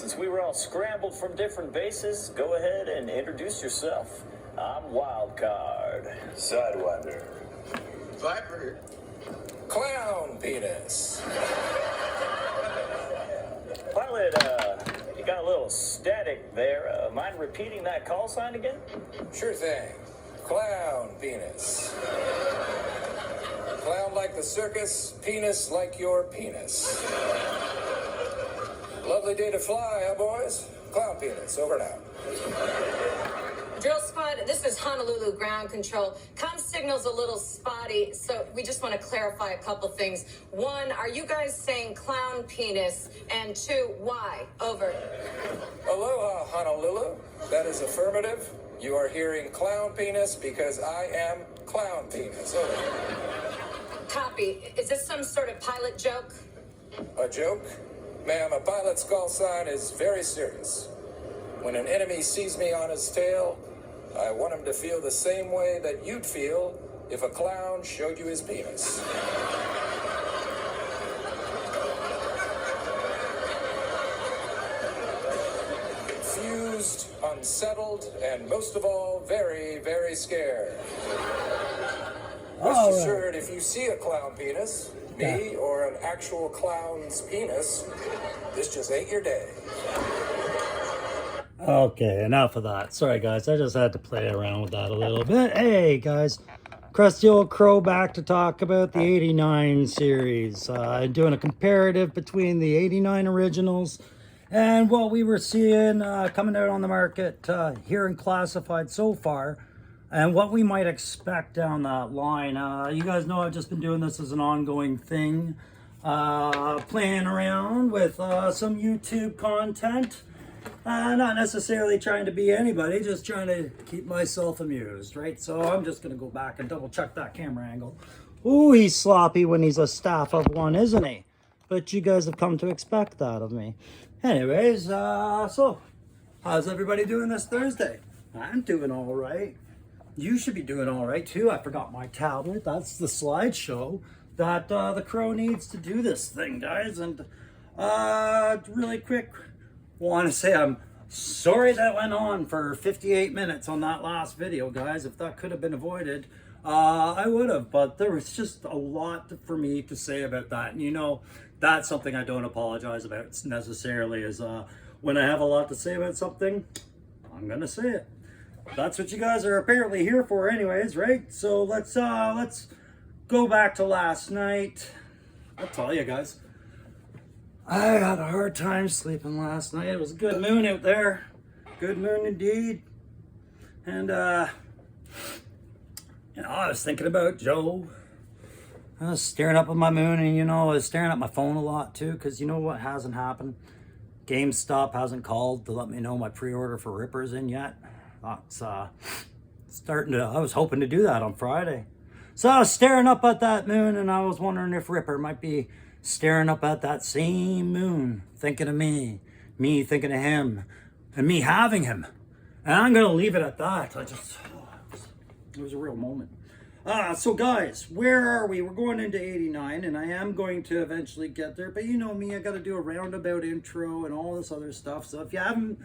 Since we were all scrambled from different bases, go ahead and introduce yourself. I'm Wildcard. Sidewinder. Viper. Clown Penis. Pilot, you got a little static there. Mind repeating that call sign again? Sure thing. Clown Penis. Clown like the circus, penis like your penis. Lovely day to fly, huh, boys? Clown Penis, over and out. Drill squad, this is Honolulu ground control. Comm signal's a little spotty, so we just want to clarify a couple things. One, are you guys saying clown penis? And two, why? Over. Aloha, Honolulu. That is affirmative. You are hearing clown penis because I am clown penis. Over. Copy. Is this some sort of pilot joke? A joke? Ma'am, a pilot's call sign is very serious. When an enemy sees me on his tail, I want him to feel the same way that you'd feel if a clown showed you his penis. Confused, unsettled, and most of all, very, very scared. Rest assured, if you see a clown penis, me or an actual clown's penis, this just ain't your day. Okay, enough of that. Sorry, guys. I just had to play around with that a little bit. Hey, guys. Crusty Old Crow back to talk about the 89 series. Doing a comparative between the 89 originals and what we were seeing coming out on the market here in Classified so far, and what we might expect down that line. You guys know I've just been doing this as an ongoing thing, playing around with some YouTube content. Not necessarily trying to be anybody, just trying to keep myself amused, right? So I'm just going to go back and double check that camera angle. Ooh, he's sloppy when he's a staff of one, isn't he? But you guys have come to expect that of me. Anyways, so how's everybody doing this Thursday? I'm doing all right. You should be doing all right too. I forgot my tablet. That's the slideshow that the Crow needs to do this thing, guys. And really quick, want to say I'm sorry that went on for 58 minutes on that last video, guys. If that could have been avoided, I would have, but there was just a lot for me to say about that. And you know, that's something I don't apologize about necessarily, is when I have a lot to say about something, I'm gonna say it. That's what you guys are apparently here for anyways, right? So let's go back to last night. I'll tell you guys, I had a hard time sleeping last night. It was a good moon out there. Good moon indeed. And, you know, I was thinking about Joe. I was staring up at my moon, and, you know, I was staring at my phone a lot, too, because you know what hasn't happened? GameStop hasn't called to let me know my pre-order for Ripper's in yet. That's, starting to, I was hoping to do that on Friday. So I was staring up at that moon, and I was wondering if Ripper might be staring up at that same moon, thinking of me thinking of him, and me having him. And I'm gonna leave it at that. It was a real moment. So guys, where are we? We're going into 89, and I am going to eventually get there, but you know me, I gotta do a roundabout intro and all this other stuff. So if you haven't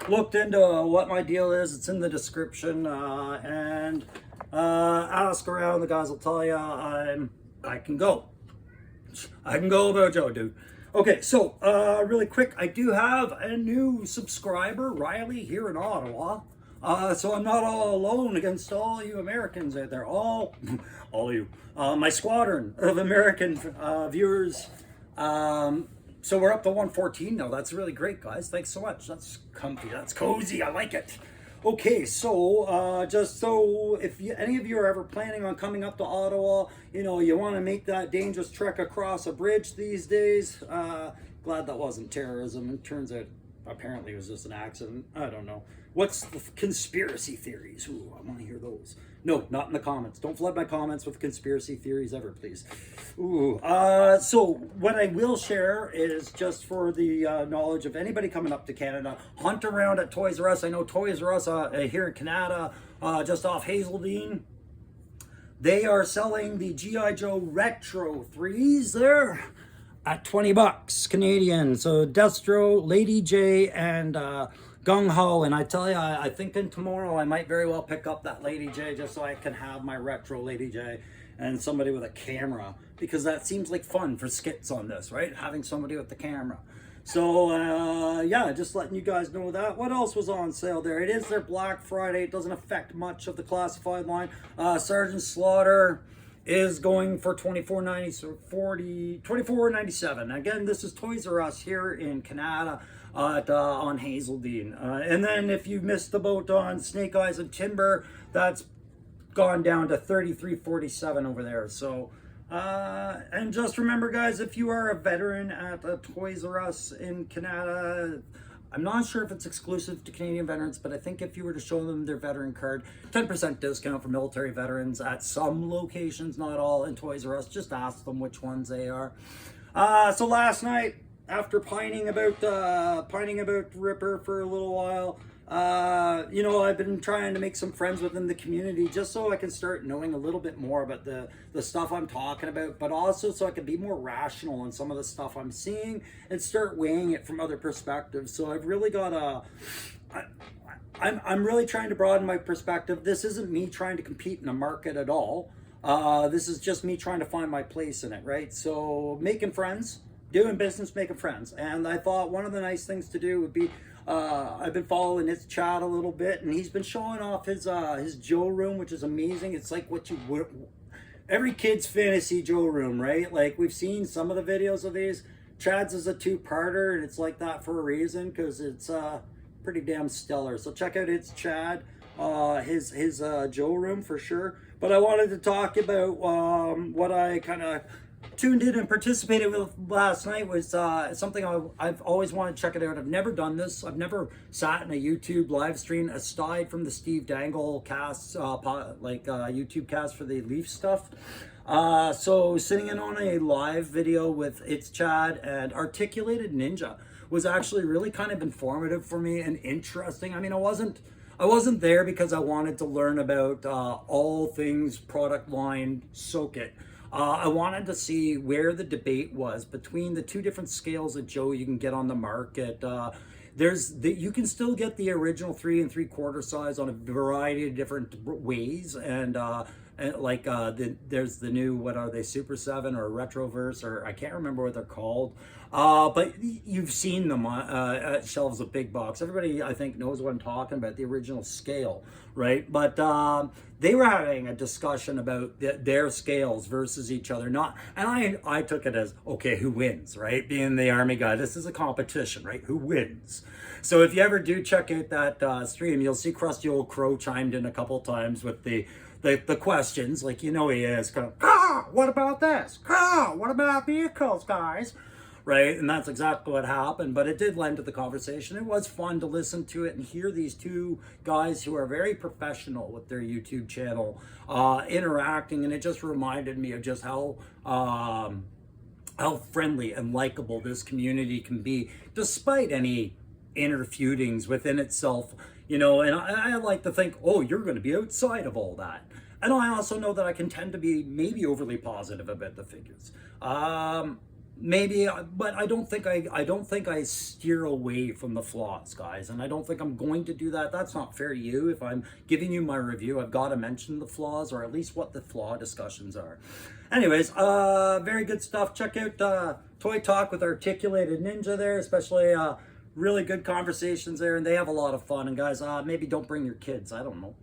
looked into what my deal is, it's in the description, and ask around, the guys will tell you. I can go about Joe, dude. Okay, so really quick, I do have a new subscriber, Riley, here in Ottawa. So I'm not all alone against all you Americans out there, all of you, my squadron of American viewers. So we're up to 114 now. That's really great, guys. Thanks so much. That's comfy. That's cozy. I like it. Okay, so just so if any of you are ever planning on coming up to Ottawa, you know, you want to make that dangerous trek across a bridge these days. Glad that wasn't terrorism. It turns out apparently it was just an accident. I don't know. What's the conspiracy theories? Ooh, I want to hear those. No, not in the comments. Don't flood my comments with conspiracy theories ever, please. Ooh, so what I will share is just for the knowledge of anybody coming up to Canada, hunt around at Toys R Us. I know Toys R Us here in Canada, just off Hazeldean. They are selling the G.I. Joe Retro 3s there. at 20 bucks Canadian. So Destro, Lady J, and Gung Ho. And I tell you, I think in tomorrow I might very well pick up that Lady J just so I can have my retro Lady J and somebody with a camera, because that seems like fun for skits on this, right? Having somebody with the camera. So yeah, just letting you guys know that. What else was on sale there? It is their Black Friday. It doesn't affect much of the classified line. Sergeant Slaughter is going for $24.97. Again, this is Toys R Us here in Canada on Hazeldean. And then if you missed the boat on Snake Eyes and Timber, that's gone down to $33.47 over there. So and just remember, guys, if you are a veteran at Toys R Us in Canada, I'm not sure if it's exclusive to Canadian veterans, but I think if you were to show them their veteran card, 10% discount for military veterans at some locations, not all, in Toys R Us. Just ask them which ones they are. So last night, after pining about Ripper for a little while, you know, I've been trying to make some friends within the community just so I can start knowing a little bit more about the stuff I'm talking about, but also so I can be more rational on some of the stuff I'm seeing and start weighing it from other perspectives. So I've really got I'm really trying to broaden my perspective. This isn't me trying to compete in a market at all. This is just me trying to find my place in it, right? So making friends, doing business, making friends. And I thought one of the nice things to do would be, I've been following his chat a little bit, and he's been showing off his Joe room, which is amazing. It's like what you would, every kid's fantasy Joe room, right? Like we've seen some of the videos of these. Chad's is a two-parter, and it's like that for a reason, because it's pretty damn stellar. So check out It's Chad, his Joe room for sure. But I wanted to talk about what I kind of tuned in and participated with last night was something I've always wanted to check it out. I've never done this. I've never sat in a YouTube live stream aside from the Steve Dangle casts, YouTube cast for the Leaf stuff. So sitting in on a live video with It's Chad and Articulated Ninja was actually really kind of informative for me and interesting. I mean, I wasn't there because I wanted to learn about all things product line Soak It. I wanted to see where the debate was between the two different scales of Joe you can get on the market. You can still get the original 3 3/4 size on a variety of different ways, and there's the new, what are they, Super 7 or Retroverse, or I can't remember what they're called. But you've seen them at shelves of big box. Everybody, I think, knows what I'm talking about, the original scale, right? But they were having a discussion about their scales versus each other. I took it as, okay, who wins, right? Being the Army guy, this is a competition, right? Who wins? So if you ever do check out that stream, you'll see Krusty Old Crow chimed in a couple times with the questions, like, you know, he is kind of, what about this? What about vehicles, guys? Right? And that's exactly what happened, but it did lend to the conversation. It was fun to listen to it and hear these two guys who are very professional with their YouTube channel interacting, and it just reminded me of just how friendly and likable this community can be, despite any inner feudings within itself. You know, and I like to think, oh, you're going to be outside of all that. And I also know that I can tend to be maybe overly positive about the figures. Maybe, but I don't think I steer away from the flaws, guys. And I don't think I'm going to do that. That's not fair to you. If I'm giving you my review, I've got to mention the flaws, or at least what the flaw discussions are. Anyways, very good stuff. Check out Toy Talk with Articulated Ninja there, especially really good conversations there, and they have a lot of fun. And guys, maybe don't bring your kids. I don't know.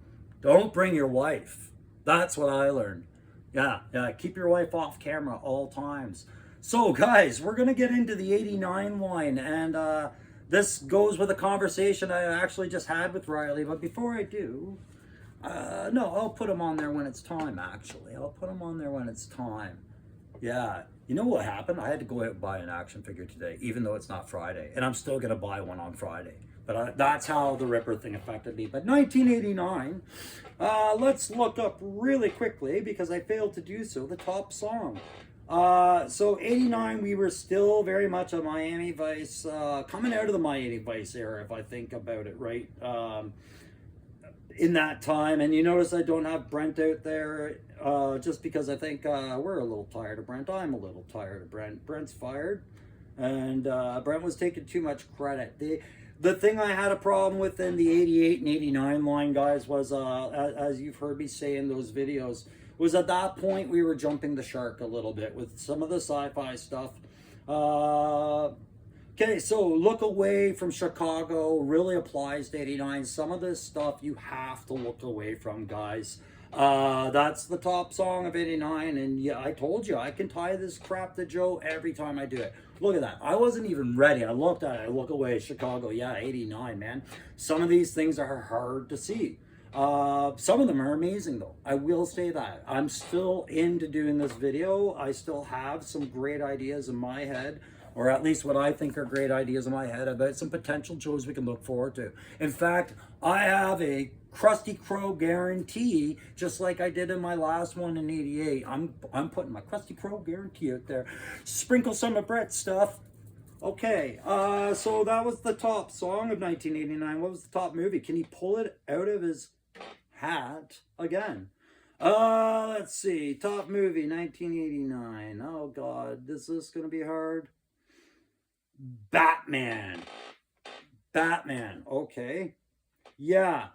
Don't bring your wife. That's what I learned. Yeah, keep your wife off camera all times. So guys, we're going to get into the 89 line, and this goes with a conversation I actually just had with Riley. But before I do, no, I'll put him on there when it's time, actually. I'll put him on there when it's time. Yeah. You know what happened? I had to go out and buy an action figure today, even though it's not Friday. And I'm still going to buy one on Friday. But that's how the Ripper thing affected me. But 1989, let's look up really quickly, because I failed to do so, the top song. So 89, we were still very much a Miami Vice, coming out of the Miami Vice era, if I think about it, right? in that time. And you notice I don't have Brent out there just because I think we're a little tired of Brent. I'm a little tired of Brent. Brent's fired, and Brent was taking too much credit. The thing I had a problem with in the 88 and 89 line, guys, was as you've heard me say in those videos, was at that point we were jumping the shark a little bit with some of the sci-fi stuff. Okay, so Look Away from Chicago really applies to 89. Some of this stuff you have to look away from, guys. That's the top song of 89, and yeah, I told you, I can tie this crap to Joe every time I do it. Look at that. I wasn't even ready. I looked at it. I Look Away, Chicago. Yeah, 89, man. Some of these things are hard to see. Some of them are amazing, though. I will say that. I'm still into doing this video. I still have some great ideas in my head, or at least what I think are great ideas in my head about some potential shows we can look forward to. In fact, I have a Krusty Crow guarantee, just like I did in my last one in 88. I'm putting my Krusty Crow guarantee out there. Sprinkle some of Brett's stuff. Okay, so that was the top song of 1989. What was the top movie? Can he pull it out of his hat again? Let's see. Top movie, 1989. Oh, God. Is this going to be hard? Batman. Batman. Okay. Yeah,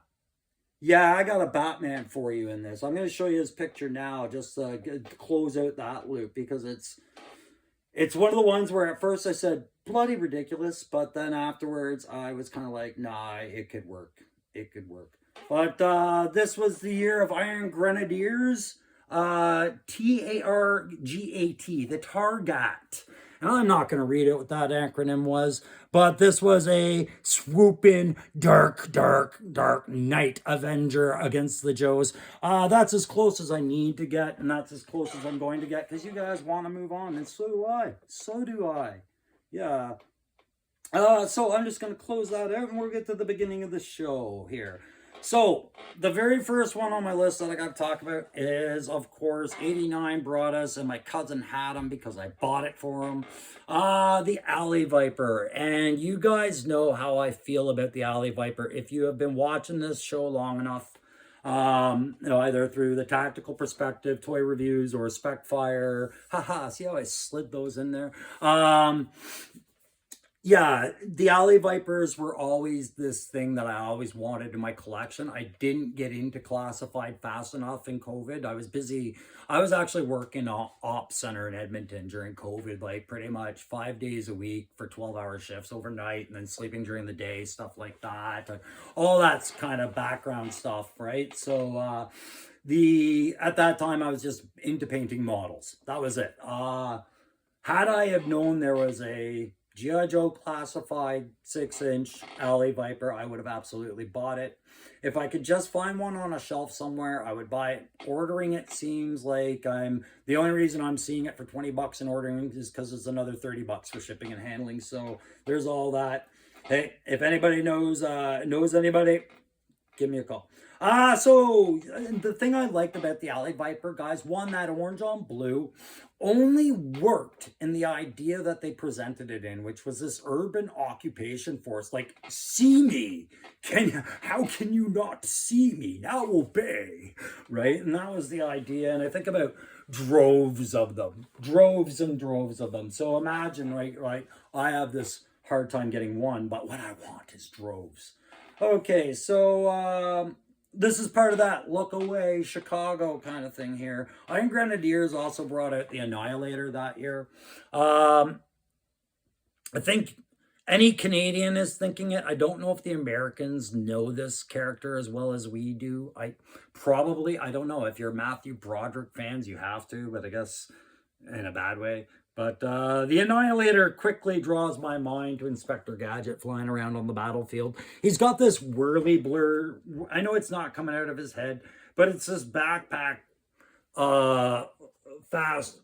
I got a Batman for you in this. I'm going to show you his picture now, just to close out that loop, because it's one of the ones where at first I said bloody ridiculous, but then afterwards I was kind of like, nah, it could work. It could work. But this was the year of Iron Grenadiers, Targat, the Targat. And I'm not going to read out what that acronym was, but this was a swooping, dark knight avenger against the Joes. That's as close as I need to get, and that's as close as I'm going to get, because you guys want to move on, and so do I. So do I. Yeah. So I'm just going to close that out, and we'll get to the beginning of the show here. So, the very first one on my list that I got to talk about is, of course, 89 brought us, and my cousin had him because I bought it for him. The Alley Viper. And you guys know how I feel about the Alley Viper. If you have been watching this show long enough, either through the tactical perspective, toy reviews, or Specfire. Haha, see how I slid those in there? Yeah, the Alley Vipers were always this thing that I always wanted in my collection. I didn't get into classified fast enough in COVID. I was busy. I was actually working op center in Edmonton during COVID, like pretty much 5 days a week for 12-hour shifts overnight, and then sleeping during the day, stuff like that. All that's kind of background stuff, right? So at that time I was just into painting models. That was it. Had I have known there was a G.I. Joe classified 6-inch Alley Viper, I would have absolutely bought it. If I could just find one on a shelf somewhere, I would buy it. Ordering it seems like the only reason I'm seeing it for 20 bucks and ordering is because it's another 30 bucks for shipping and handling. So there's all that. Hey, if anybody knows anybody, give me a call. So the thing I liked about the Alley Viper, guys, one, that orange on blue only worked in the idea that they presented it in, which was this urban occupation force. Like, see me. How can you not see me? Now obey. Right? And that was the idea. And I think about droves of them. Droves and droves of them. So imagine, right? I have this hard time getting one, but what I want is droves. Okay, so this is part of that Look Away, Chicago kind of thing here. Iron Grenadiers also brought out the Annihilator that year. I think any Canadian is thinking it. I don't know if the Americans know this character as well as we do. I don't know. If you're Matthew Broderick fans, you have to, but I guess in a bad way. But the Annihilator quickly draws my mind to Inspector Gadget flying around on the battlefield. He's got this whirly blur. I know it's not coming out of his head, but it's this backpack, fast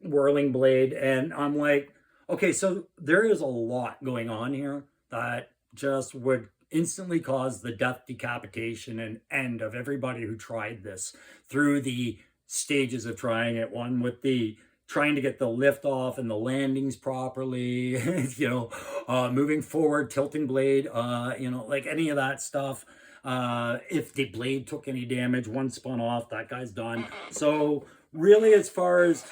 whirling blade. And I'm like, okay, so there is a lot going on here that just would instantly cause the death, decapitation, and end of everybody who tried this through the stages of trying it. One with the trying to get the lift off and the landings properly, moving forward, tilting blade, like any of that stuff. If the blade took any damage, one spun off, that guy's done. So really, as far as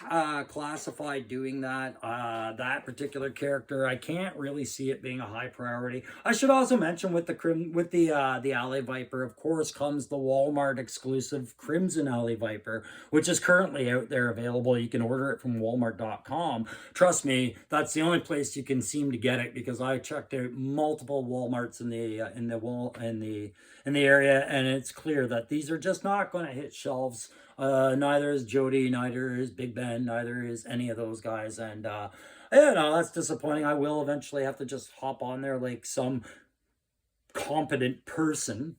classified doing that, that particular character, I can't really see it being a high priority. I should also mention with the Alley Viper, of course, comes the Walmart exclusive Crimson Alley Viper, which is currently out there available. You can order it from Walmart.com. Trust me, that's the only place you can seem to get it, because I checked out multiple Walmarts in the area, and it's clear that these are just not going to hit shelves. Neither is Jody, neither is Big Ben, neither is any of those guys. And, that's disappointing. I will eventually have to just hop on there like some competent person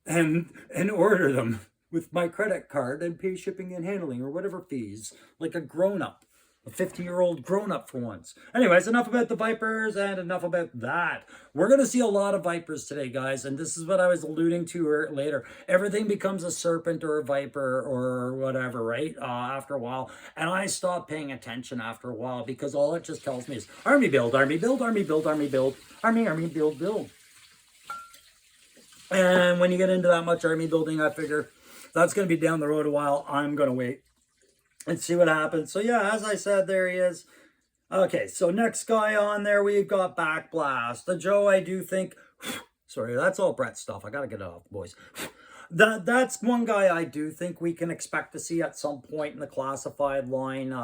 and order them with my credit card and pay shipping and handling or whatever fees, like a grown-up. A 50-year-old grown-up for once. Anyways, enough about the Vipers and enough about that. We're going to see a lot of Vipers today, guys, and this is what I was alluding to later. Everything becomes a serpent or a viper or whatever, right? After a while. And I stopped paying attention after a while, because all it just tells me is army build, army build, army build, army build, army build, build. And when you get into that much army building, I figure that's going to be down the road a while. I'm going to wait and see what happens. So yeah, as I said, there he is. Okay, so next guy on there, we've got Backblast. The Joe, I do think, sorry, that's all Brett stuff. I gotta get it off, boys. That's one guy I do think we can expect to see at some point in the classified line.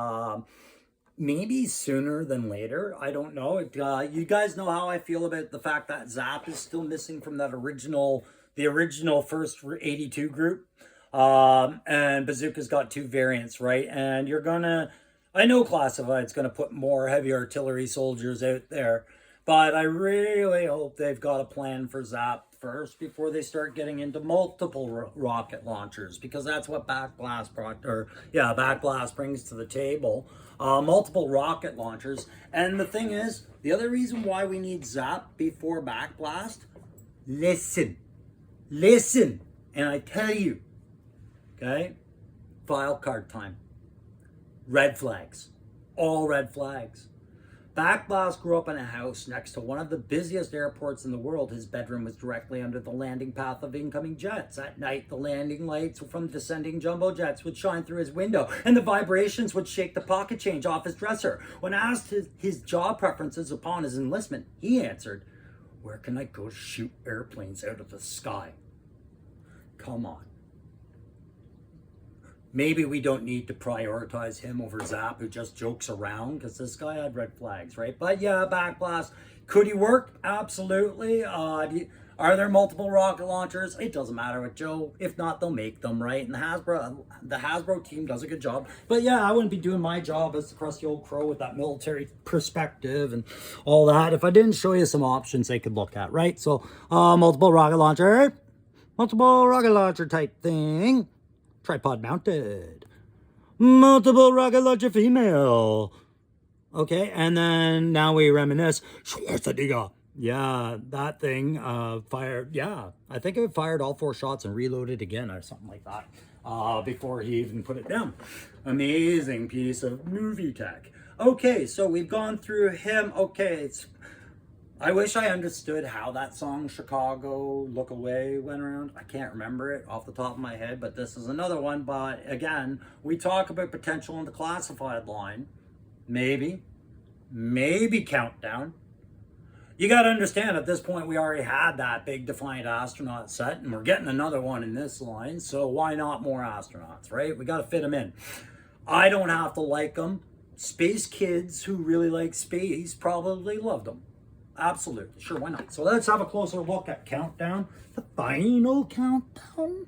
Maybe sooner than later. I don't know. You guys know how I feel about the fact that Zap is still missing from that the original first 82 group. And Bazooka's got 2 variants, right? And I know Classified's gonna put more heavy artillery soldiers out there, but I really hope they've got a plan for Zap first before they start getting into multiple rocket launchers, because that's what Backblast brings to the table. Multiple rocket launchers. And the thing is, the other reason why we need Zap before Backblast, listen, and I tell you, okay? File card time. Red flags. All red flags. Backblast grew up in a house next to one of the busiest airports in the world. His bedroom was directly under the landing path of incoming jets. At night, the landing lights from descending jumbo jets would shine through his window, and the vibrations would shake the pocket change off his dresser. When asked his job preferences upon his enlistment, he answered, "Where can I go shoot airplanes out of the sky?" Come on. Maybe we don't need to prioritize him over Zap, who just jokes around, because this guy had red flags, right? But yeah, Backblast. Could he work? Absolutely. Are there multiple rocket launchers? It doesn't matter with Joe. If not, they'll make them, right? And the Hasbro team does a good job. But yeah, I wouldn't be doing my job as the crusty old crow with that military perspective and all that if I didn't show you some options they could look at, right? So multiple rocket launcher type thing. Tripod mounted. Multiple rocket launcher female. Okay, and then now we reminisce. Schwarzenegger. Yeah, that thing fired. Yeah, I think it fired all 4 shots and reloaded again or something like that before he even put it down. Amazing piece of movie tech. Okay, so we've gone through him. Okay, I wish I understood how that song Chicago Look Away went around. I can't remember it off the top of my head, but this is another one. But again, we talk about potential in the classified line. Maybe Countdown. You got to understand, at this point, we already had that big Defiant Astronaut set, and we're getting another one in this line. So why not more astronauts, right? We got to fit them in. I don't have to like them. Space kids who really like space probably loved them. Absolutely. Sure, why not? So let's have a closer look at Countdown. The final Countdown.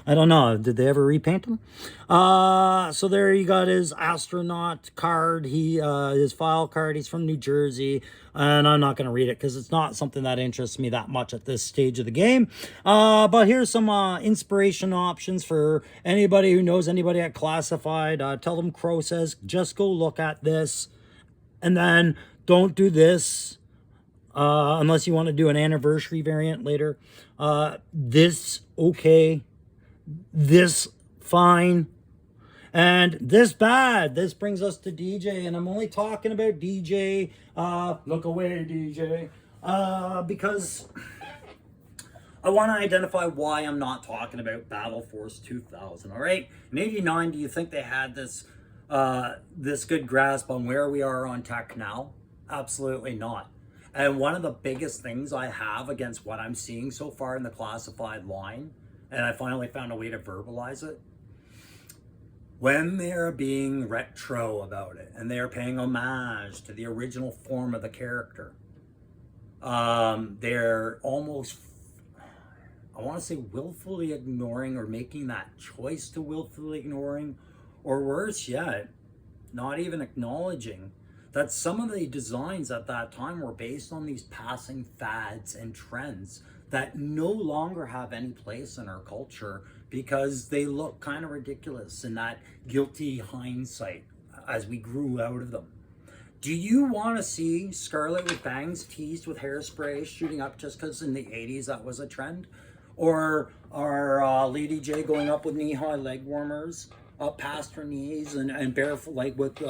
I don't know. Did they ever repaint him? So there you got his astronaut card. His file card. He's from New Jersey. And I'm not going to read it because it's not something that interests me that much at this stage of the game. But here's some inspiration options for anybody who knows anybody at Classified. Tell them Crow says, just go look at this. And then don't do this. Unless you want to do an anniversary variant later. This okay, this fine, and this bad. This brings us to DJ, and I'm only talking about DJ. Look away, DJ, because I want to identify why I'm not talking about Battle Force 2000. All right, in '89, do you think they had this good grasp on where we are on tech now? Absolutely not. And one of the biggest things I have against what I'm seeing so far in the classified line, and I finally found a way to verbalize it, when they're being retro about it and they're paying homage to the original form of the character, they're almost, I want to say, willfully ignoring, or making that choice to willfully ignoring, or worse yet, not even acknowledging that some of the designs at that time were based on these passing fads and trends that no longer have any place in our culture because they look kind of ridiculous in that guilty hindsight as we grew out of them. Do you want to see Scarlet with bangs teased with hairspray shooting up just because in the 80s that was a trend? Or Lady J going up with knee-high leg warmers up past her knees and barefoot, like with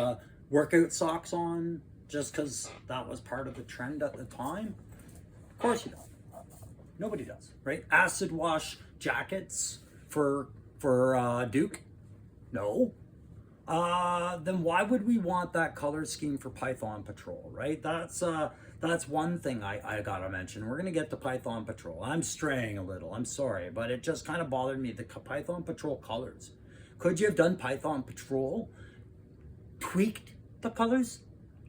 workout socks on, just because that was part of the trend at the time? Of course you don't. Nobody does, right? Acid wash jackets for Duke? No. Then why would we want that color scheme for Python Patrol, right? That's one thing I gotta mention. We're gonna get to Python Patrol. I'm straying a little, I'm sorry, but it just kind of bothered me, the Python Patrol colors. Could you have done Python Patrol, tweaked the colors,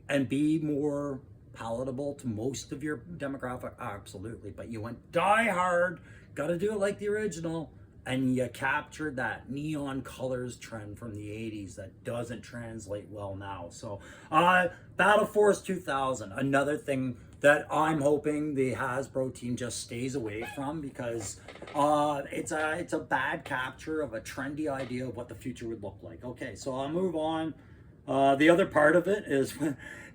and be more palatable to most of your demographic? Absolutely, but you went die hard, gotta do it like the original, and you captured that neon colors trend from the 80s that doesn't translate well now. So Battle Force 2000, another thing that I'm hoping the Hasbro team just stays away from, because it's a bad capture of a trendy idea of what the future would look like. Okay, so I'll move on. The other part of it is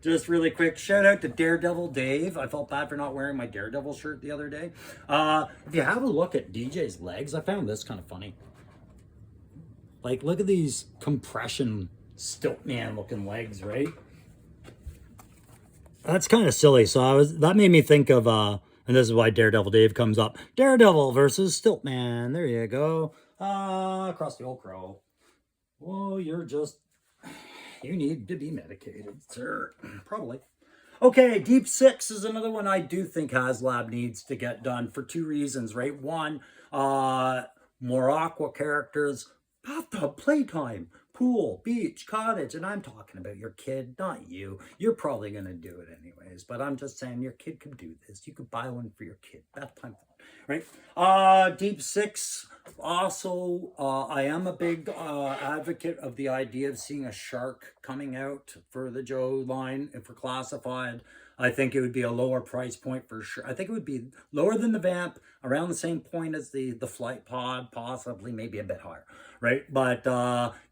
just really quick shout out to Daredevil Dave. I felt bad for not wearing my Daredevil shirt the other day. If you have a look at DJ's legs, I found this kind of funny. Like, look at these compression Stiltman looking legs, right? That's kind of silly. So that made me think of and this is why Daredevil Dave comes up. Daredevil versus Stiltman. There you go. Across the old crow. Whoa, you need to be medicated, sir. Probably. Okay, Deep Six is another one I do think HasLab needs to get done for two reasons, right? One, more aqua characters, bathtub, playtime, pool, beach, cottage, and I'm talking about your kid, not you. You're probably going to do it anyways, but I'm just saying your kid could do this. You could buy one for your kid. Bath-time fun, right? Deep Six, also, I am a big advocate of the idea of seeing a shark coming out for the Joe line if we're classified. I think it would be a lower price point for sure. I think it would be lower than the Vamp, around the same point as the Flight Pod, possibly maybe a bit higher, right? But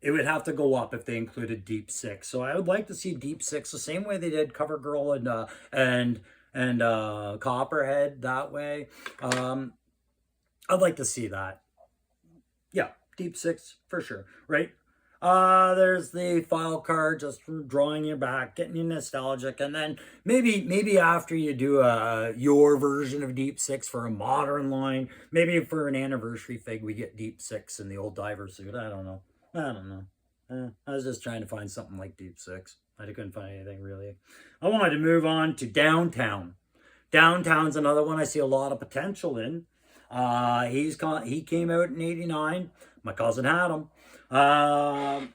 it would have to go up if they included Deep Six. So I would like to see Deep Six the same way they did CoverGirl and Copperhead that way. I'd like to see that. Yeah, Deep Six for sure, right? There's the file card, just drawing you back, getting you nostalgic, and then maybe after you do your version of Deep Six for a modern line, maybe for an anniversary fig, we get Deep Six in the old diver suit. I don't know. I was just trying to find something like Deep Six. I couldn't find anything really. I wanted to move on to Downtown. Downtown's another one I see a lot of potential in. He came out in '89. My cousin had him. I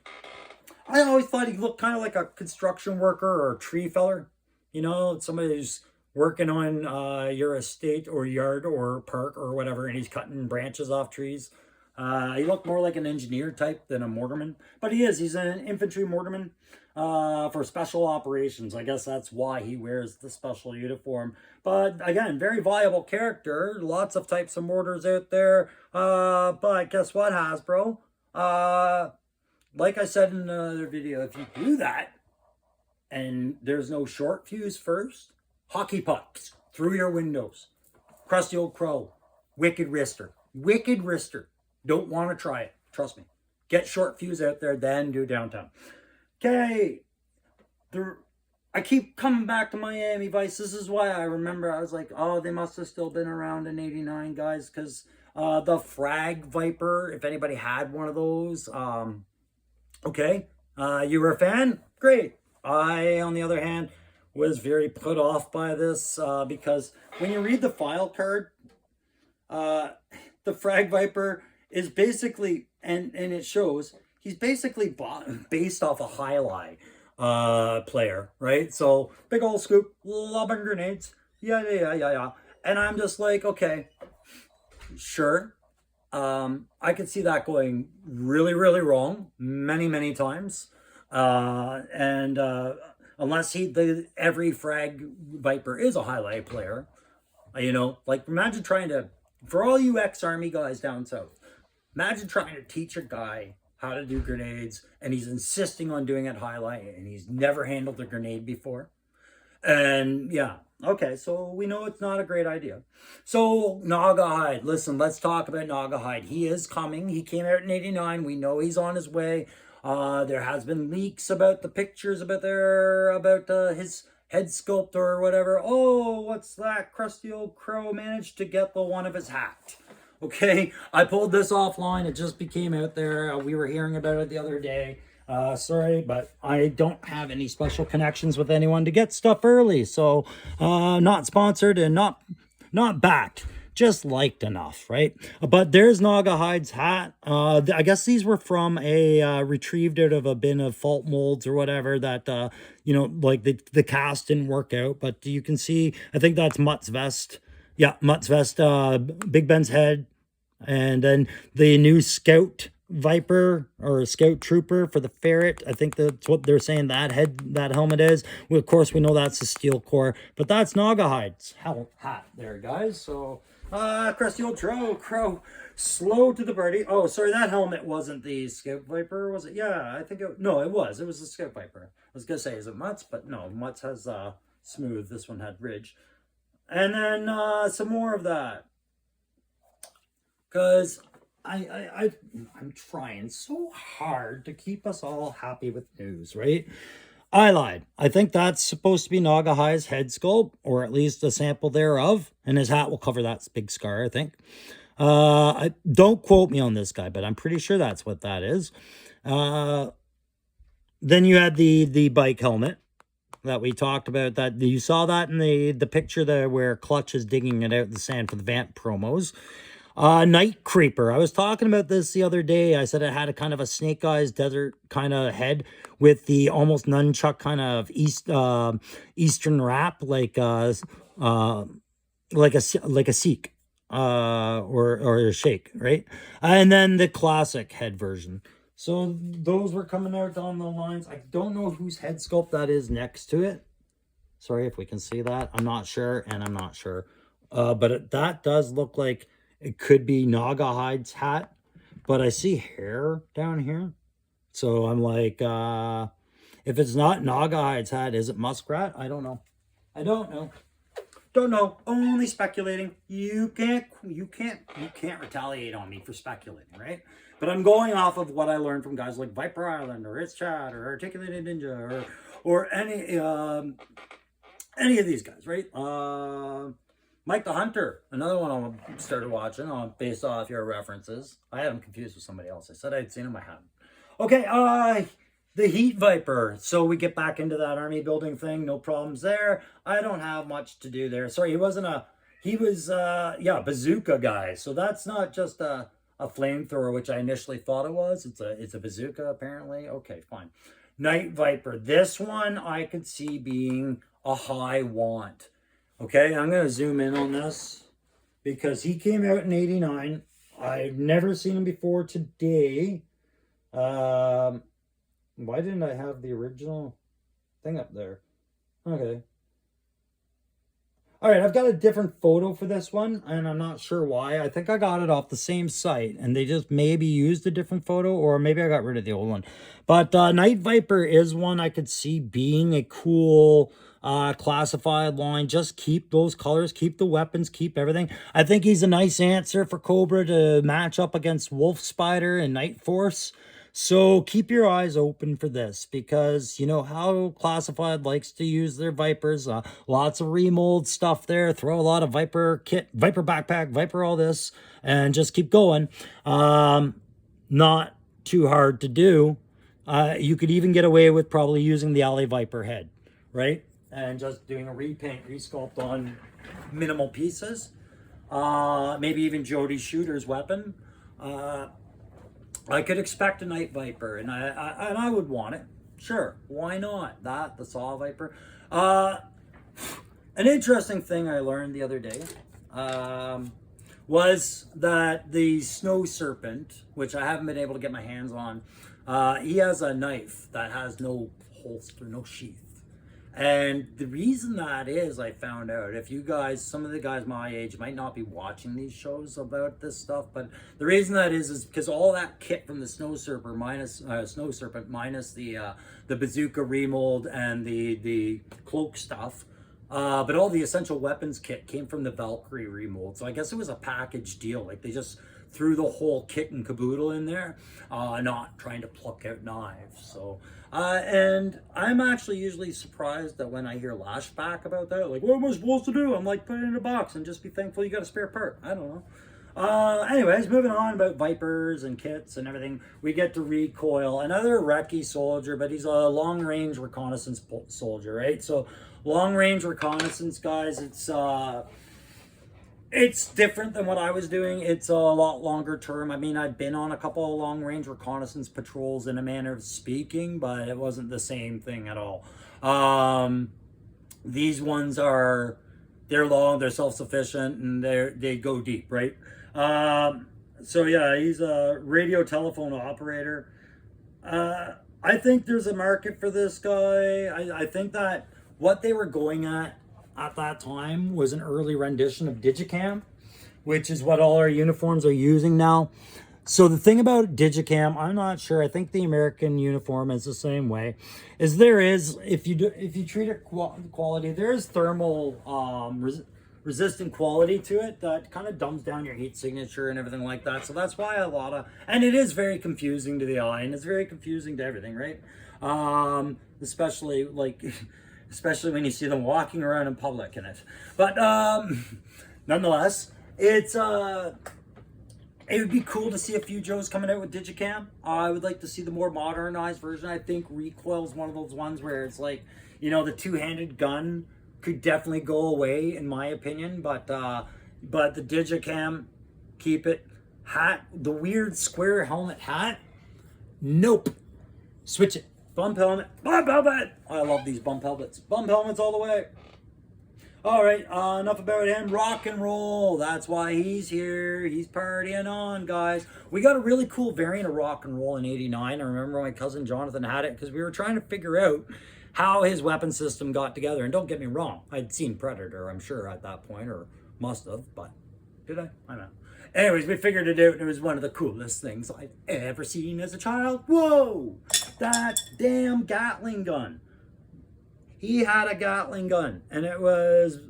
always thought he looked kind of like a construction worker or a tree feller. You know, somebody who's working on your estate or yard or park or whatever, and he's cutting branches off trees. He looked more like an engineer type than a mortarman, but he's an infantry mortarman for special operations. I guess that's why he wears the special uniform. But again, very viable character. Lots of types of mortars out there. But guess what, Hasbro? Like I said in another video, if you do that and there's no short fuse first, hockey pucks through your windows. Crusty old crow. Wicked wrister. Don't want to try it. Trust me. Get short fuse out there, then do Downtown. Okay. I keep coming back to Miami Vice. This is why I remember I was like, oh, they must have still been around in 89, guys, because the Frag Viper, if anybody had one of those, okay, you were a fan? Great. I, on the other hand, was very put off by this because when you read the file card, the Frag Viper is basically, and it shows, he's basically based off a highlight player, right? So big old scoop, lobbing grenades, yeah. And I'm just like, okay, sure. I could see that going really, really wrong many times. And unless every Frag Viper is a highlight player, like imagine trying to, for all you ex-Army guys down south, imagine trying to teach a guy how to do grenades and he's insisting on doing it highlight and he's never handled a grenade before. And yeah, okay, so we know it's not a great idea. So Naugahyde, listen, let's talk about Naugahyde. He is coming. He came out in 89. We know he's on his way. There has been leaks about the pictures about his head sculpt or whatever. Oh, what's that? Crusty old crow managed to get the one of his hat. Okay, I pulled this offline. It just became out there. We were hearing about it the other day. Sorry, but I don't have any special connections with anyone to get stuff early. So, not sponsored and not backed. Just liked enough, right? But there's Naugahyde's hat. I guess these were from a retrieved out of a bin of fault molds or whatever that like the cast didn't work out. But you can see, I think that's Mutt's vest. Yeah, Mutt's vest. Big Ben's head, and then the new Scout Viper or Scout Trooper for the ferret. I think that's what they're saying that helmet is. Well, of course, we know that's a steel core, but that's Naugahyde's hat there, guys. So, crusty old crow, slow to the party. Oh, sorry, that helmet wasn't the Scout Viper, was it? Yeah, I think it was the Scout Viper. I was gonna say, is it Mutt's? But no, Mutt's has smooth. This one had ridge. And then some more of that, because I'm trying so hard to keep us all happy with news, right? I lied. I think that's supposed to be Naugahyde's head sculpt, or at least a sample thereof, and his hat will cover that big scar, I think. Don't quote me on this guy, but I'm pretty sure that's what that is. Then you had the bike helmet that we talked about. That you saw that in the picture there where Clutch is digging it out in the sand for the Vamp promos. Night Creeper. I was talking about this the other day. I said it had a kind of a Snake Eyes desert kind of head with the almost nunchuck kind of Eastern wrap, like a Sikh or a Sheikh, right? And then the classic head version. So those were coming out down the lines. I don't know whose head sculpt that is next to it. Sorry if we can see that. I'm not sure, and I'm not sure. But that does look like it could be Naugahyde's hat. But I see hair down here. So I'm like, if it's not Naugahyde's hat, is it Muskrat? I don't know. Don't know. Only speculating. You can't retaliate on me for speculating, right? But I'm going off of what I learned from guys like Viper Island or It's Chat or Articulated Ninja or any of these guys, right? Mike the Hunter, another one I started watching based off your references. I had him confused with somebody else. I said I'd seen him, I hadn't. Okay, the Heat Viper. So we get back into that army building thing. No problems there. I don't have much to do there. Sorry, he was bazooka guy. So that's not just a flamethrower, which I initially thought it was. It's a bazooka, apparently. Okay, fine. Night Viper. This one I could see being a high want. Okay, I'm going to zoom in on this because he came out in 89. I've never seen him before today. Why didn't I have the original thing up there? Okay. All right, I've got a different photo for this one, and I'm not sure why. I think I got it off the same site, and they just maybe used a different photo, or maybe I got rid of the old one. But Night Viper is one I could see being a cool classified line. Just keep those colors, keep the weapons, keep everything. I think he's a nice answer for Cobra to match up against Wolf Spider and Night Force. So keep your eyes open for this, because you know how Classified likes to use their Vipers. Lots of remold stuff there. Throw a lot of Viper kit, Viper backpack, Viper all this, and just keep going. Not too hard to do. You could even get away with probably using the Alley Viper head, right? And just doing a repaint, resculpt on minimal pieces. Maybe even Jody Shooter's weapon. I could expect a Night Viper, and I would want it. Sure, why not? The Saw Viper. An interesting thing I learned the other day was that the Snow Serpent, which I haven't been able to get my hands on, he has a knife that has no holster, no sheath. And the reason that is, I found out, if you guys, some of the guys my age might not be watching these shows about this stuff, but the reason that is because all that kit from the Snow Serpent minus the bazooka remold and the cloak stuff, but all the essential weapons kit came from the Valkyrie remold. So I guess it was a package deal. Like they just threw the whole kit and caboodle in there, not trying to pluck out knives. So. And I'm actually usually surprised that when I hear lashback about that, like, what am I supposed to do? I'm like, put it in a box and just be thankful you got a spare part. I don't know. Anyways, moving on about Vipers and kits and everything, we get to Recoil, another recce soldier, but he's a long-range reconnaissance soldier, right? So long-range reconnaissance, guys, it's different than what I was doing. It's a lot longer term. I mean, I've been on a couple of long-range reconnaissance patrols in a manner of speaking, but it wasn't the same thing at all. These ones they're long, they're self-sufficient, and they go deep, right? So yeah, he's a radio telephone operator. I think there's a market for this guy. I think that what they were going at that time was an early rendition of Digicam, which is what all our uniforms are using now. So the thing about Digicam, I'm not sure. I think the American uniform is the same way. Is there is, if you treat it quality, there is thermal resistant quality to it that kind of dumbs down your heat signature and everything like that. So that's why and it is very confusing to the eye, and it's very confusing to everything, right? Especially when you see them walking around in public in it. But nonetheless, it would be cool to see a few Joes coming out with Digicam. I would like to see the more modernized version. I think Recoil is one of those ones where it's like, the two-handed gun could definitely go away, in my opinion. But the Digicam, keep it. Hat, the weird square helmet hat, nope. Switch it. Bump helmet. Bump helmet. I love these bump helmets. Bump helmets all the way. All right, enough about him. Rock and roll. That's why he's here. He's partying on, guys. We got a really cool variant of rock and roll in '89. I remember my cousin Jonathan had it because we were trying to figure out how his weapon system got together. And don't get me wrong, I'd seen Predator, I'm sure, at that point, or must have, but did I? I don't know. Anyways, we figured it out, and it was one of the coolest things I've ever seen as a child. Whoa! That damn Gatling gun. He had a Gatling gun, and it was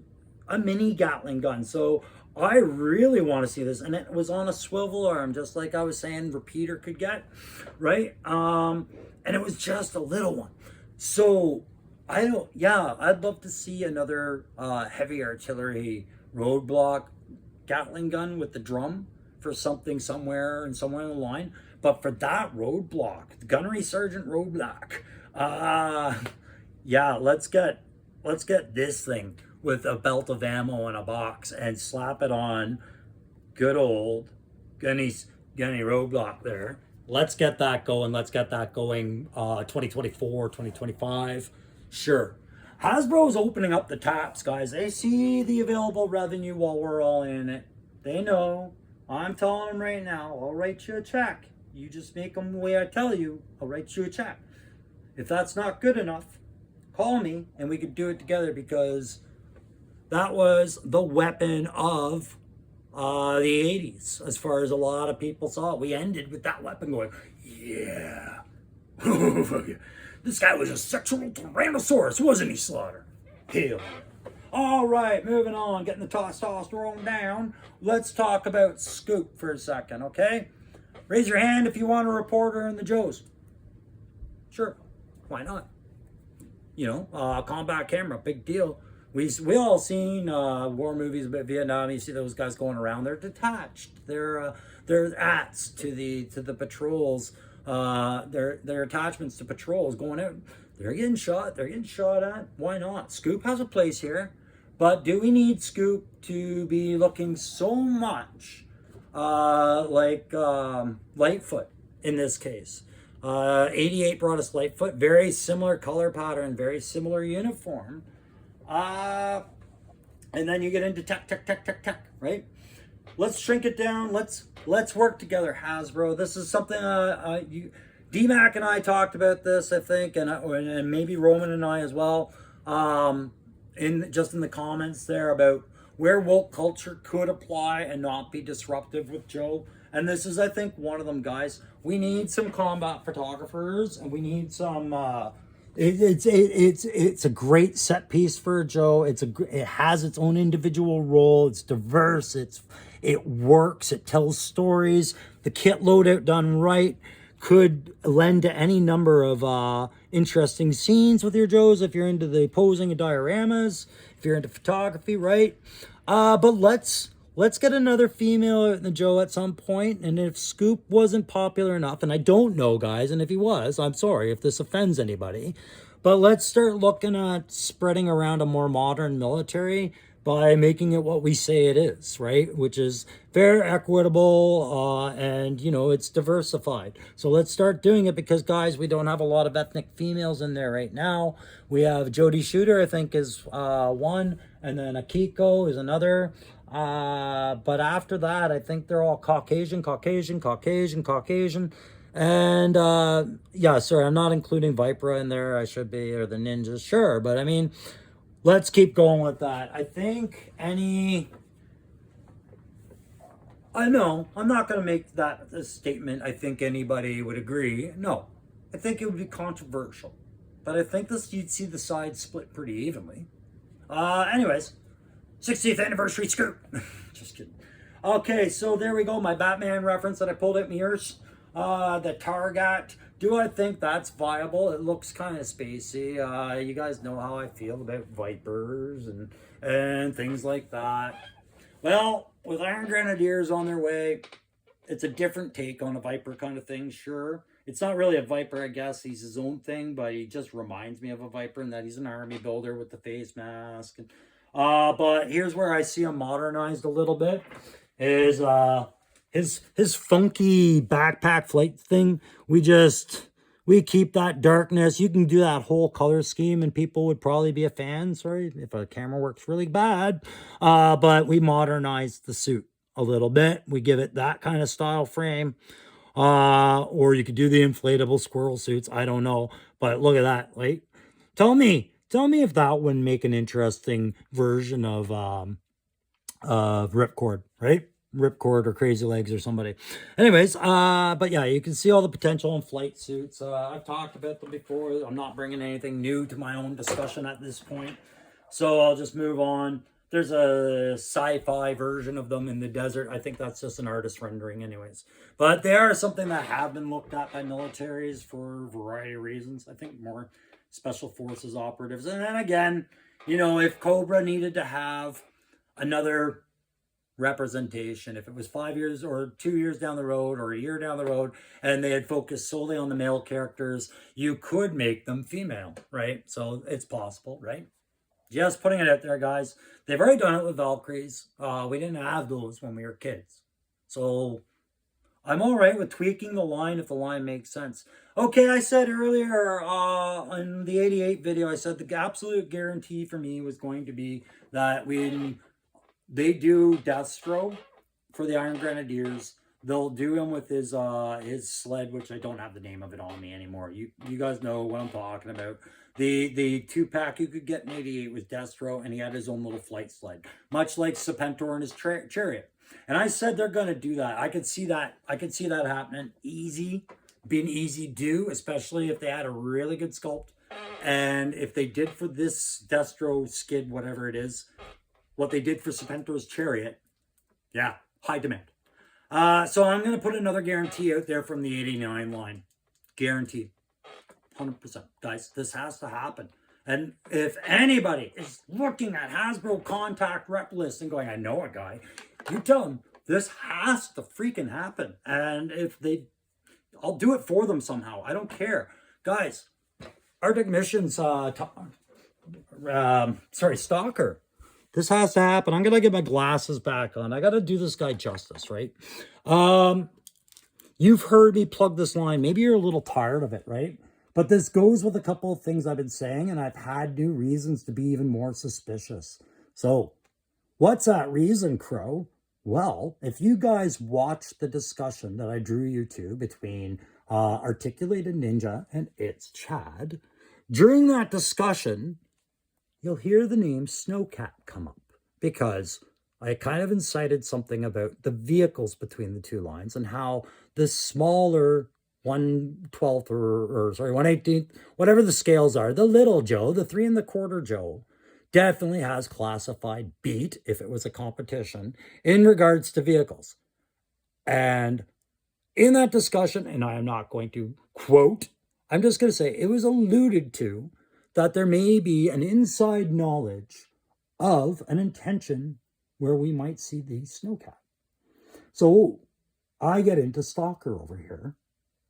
a mini Gatling gun. So I really want to see this, and it was on a swivel arm, just like I was saying Repeater could get, right? And it was just a little one. So I'd love to see another heavy artillery roadblock Gatling gun with the drum for somewhere in the line. But for that roadblock, the Gunnery Sergeant roadblock, let's get this thing with a belt of ammo in a box and slap it on good old Gunny roadblock there. Let's get that going. Let's get that going 2024, 2025. Sure. Hasbro is opening up the taps, guys. They see the available revenue while we're all in it. They know. I'm telling them right now, I'll write you a check. You just make them the way I tell you. I'll write you a check. If that's not good enough, call me and we could do it together, because that was the weapon of the 80s, as far as a lot of people saw it. We ended with that weapon going, yeah. This guy was a sexual tyrannosaurus, wasn't he, Slaughter? Hell. All right, moving on, getting the testosterone down. Let's talk about Scoop for a second, okay? Raise your hand if you want a reporter in the Joes. Sure, why not? You know, combat camera, big deal. We all seen war movies about Vietnam. You see those guys going around. They're detached. They're ats to the patrols. Their attachments to patrols going out. They're getting shot. They're getting shot at. Why not? Scoop has a place here, but do we need Scoop to be looking so much like Lightfoot in this case? 88 brought us Lightfoot, very similar color pattern, very similar uniform. And then you get into tech, right? Let's shrink it down. Let's work together, Hasbro. This is something D-Mac and I talked about this, I think, and maybe Roman and I as well. In the comments there about where woke culture could apply and not be disruptive with Joe. And this is, I think, one of them, guys. We need some combat photographers, and we need some. It's a great set piece for Joe. It has its own individual role. It's diverse. It works. It tells stories. The kit loadout done right could lend to any number of interesting scenes with your Joes if you're into the posing of dioramas, if you're into photography, right? But let's get another female out in the Joe at some point. And if Scoop wasn't popular enough, and I don't know, guys, and if he was, I'm sorry if this offends anybody, but let's start looking at spreading around a more modern military by making it what we say it is, right? Which is fair, equitable, and, you know, it's diversified. So let's start doing it because, guys, we don't have a lot of ethnic females in there right now. We have Jodie Shooter, I think, is one, and then Akiko is another. But after that, I think they're all Caucasian. And, yeah, sorry, I'm not including Vipera in there. I should be, or the ninjas, sure. But, I mean, let's keep going with that. I think I know, I'm not going to make that a statement I think anybody would agree. No, I think it would be controversial. But I think you'd see the sides split pretty evenly. Anyways, 60th anniversary scoop. Just kidding. Okay, so there we go. My Batman reference that I pulled out my ears. The Target. Do I think that's viable? It looks kind of spacey. You guys know how I feel about Vipers and things like that. Well, with Iron Grenadiers on their way, it's a different take on a Viper kind of thing, sure. It's not really a Viper, I guess. He's his own thing, but he just reminds me of a Viper in that he's an army builder with the face mask. But here's where I see him modernized a little bit. Is his funky backpack flight thing. We keep that darkness. You can do that whole color scheme and people would probably be a fan. Sorry if a camera works really bad. But we modernized the suit a little bit. We give it that kind of style frame. Or you could do the inflatable squirrel suits. I don't know. But look at that. Like, tell me if that wouldn't make an interesting version of Ripcord, right? Ripcord or Crazy Legs or somebody. Anyways, but yeah, you can see all the potential in flight suits. I've talked about them before. I'm not bringing anything new to my own discussion at this point. So I'll just move on. There's a sci-fi version of them in the desert. I think that's just an artist rendering anyways. But they are something that have been looked at by militaries for a variety of reasons. I think more special forces operatives. And then again, you know, if Cobra needed to have another representation, if it was 5 years or 2 years down the road or a year down the road and they had focused solely on the male characters, you could make them female, right? So it's possible, right? Just putting it out there, guys. They've already done it with Valkyries. We didn't have those when we were kids. So I'm all right with tweaking the line if the line makes sense. Okay, I said earlier on the 88 video, I said the absolute guarantee for me was going to be that when they do Deathstroke for the Iron Grenadiers, they'll do him with his sled, which I don't have the name of it on me anymore. You guys know what I'm talking about. The 2-pack you could get in 88 was Destro, and he had his own little flight sled, much like Serpentor and his chariot. And I said they're going to do that. I could see that happening. Being easy to do, especially if they had a really good sculpt. And if they did for this Destro skid, whatever it is, what they did for Serpentor's chariot, yeah, high demand. So I'm going to put another guarantee out there from the 89 line. Guaranteed. 100%. Guys, this has to happen. And if anybody is looking at Hasbro contact rep list and going, I know a guy, you tell them this has to freaking happen. And if they, I'll do it for them somehow. I don't care. Guys, Arctic Missions, Stalker. This has to happen. I'm going to get my glasses back on. I got to do this guy justice, right? You've heard me plug this line. Maybe you're a little tired of it, right? But this goes with a couple of things I've been saying, and I've had new reasons to be even more suspicious. So, what's that reason, Crow? Well, if you guys watched the discussion that I drew you to between Articulated Ninja and It's Chad, during that discussion, you'll hear the name Snowcat come up because I kind of incited something about the vehicles between the two lines and how the smaller 1/12 or 1/18, whatever the scales are, the little Joe, the 3 1/4 Joe, definitely has classified beat if it was a competition in regards to vehicles. And in that discussion, and I am not going to quote, I'm just going to say it was alluded to that there may be an inside knowledge of an intention where we might see the Snowcat. So I get into Stalker over here,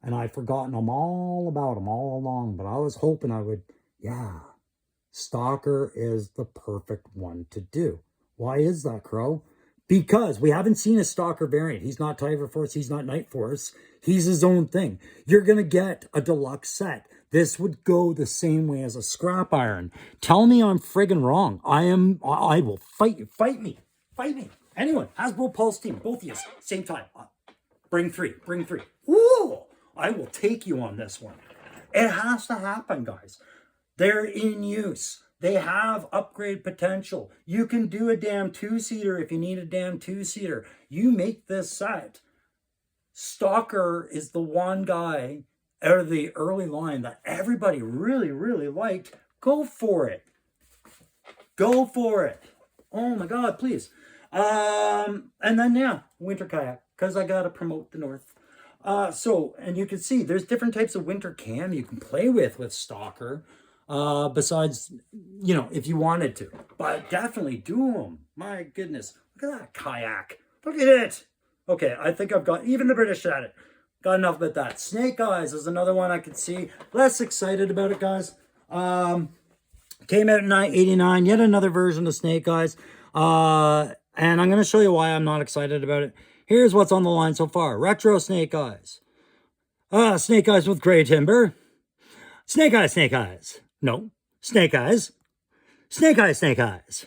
and I'd forgotten all about him all along, but I was hoping I would, Stalker is the perfect one to do. Why is that, Crow? Because we haven't seen a Stalker variant. He's not Tiger Force, he's not Night Force. He's his own thing. You're going to get a deluxe set. This would go the same way as a Scrap Iron. Tell me I'm friggin' wrong. I will fight you. Fight me. Anyone. Hasbro Pulse team. Both of you. Same time. Bring three. Woo! I will take you on this one. It has to happen, guys. They're in use. They have upgrade potential. You can do a damn 2-seater if you need a damn 2-seater. You make this set. Stalker is the one guy out of the early line that everybody really, really liked. Go for it. Oh my God, please. And then, winter kayak, because I got to promote the North. And you can see there's different types of winter cam you can play with Stalker. Besides, if you wanted to. But definitely do them. My goodness. Look at that kayak. Look at it. Okay, I think I've got, even the British at it. Got enough about that. Snake Eyes is another one I could see. Less excited about it, guys. Came out in 1989. Yet another version of Snake Eyes. And I'm going to show you why I'm not excited about it. Here's what's on the line so far. Retro Snake Eyes. Snake Eyes with gray timber. Snake Eyes. No. Snake Eyes. Snake Eyes.